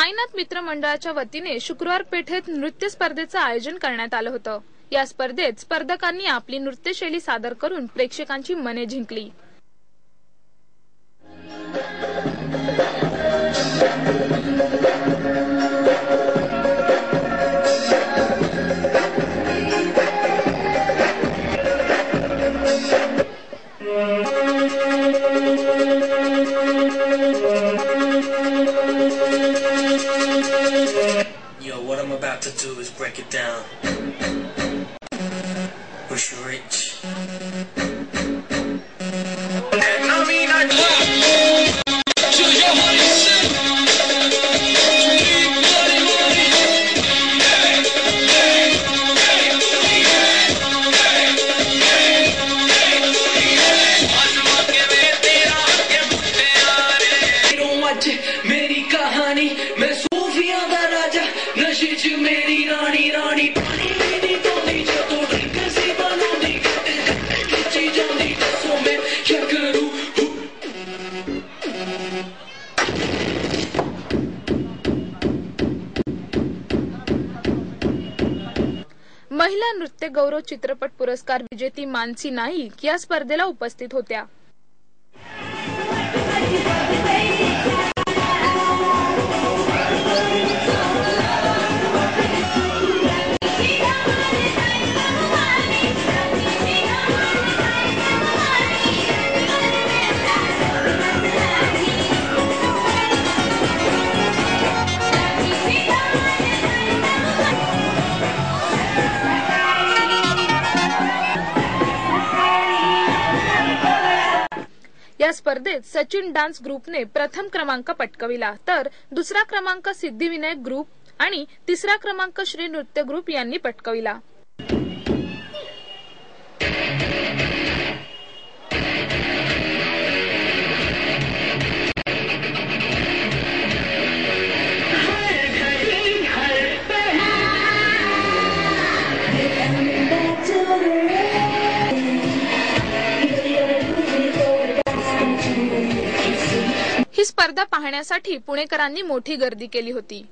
साईनाथ मित्र मंडळाच्या वतीने शुक्रवार पेठेत नृत्य स्पर्धेचं आयोजन करण्यात आलं होतं। या स्पर्धेत स्पर्धकांनी आपली नृत्यशैली सादर करून प्रेक्षकांची मने जिंकली। Yo, what I'm about to do is break it down. Push rich. And I mean I choose your money. मेरी कहानी मैं सूफिया दा राजा नशे च मेरी रानी रानी पानी मेरी तोली जो ड्रिंक सी बनोंदी खिची जांदी दसो मैं क्या करूं। महिला नृत्य गौरव चित्रपट पुरस्कार विजेती मानसी नाईक या स्पर्धेला उपस्थित होत्या। या स्पर्धेत सचिन डान्स ग्रुपने प्रथम क्रमांक पटकाविला, तर दुसरा क्रमांक सिद्धिविनायक ग्रुप आणि तिसरा क्रमांक श्री नृत्य ग्रुप यांनी पटकाविला। ही स्पर्धा पाहण्यासाठी पुणेकरांनी मोठी गर्दी केली होती।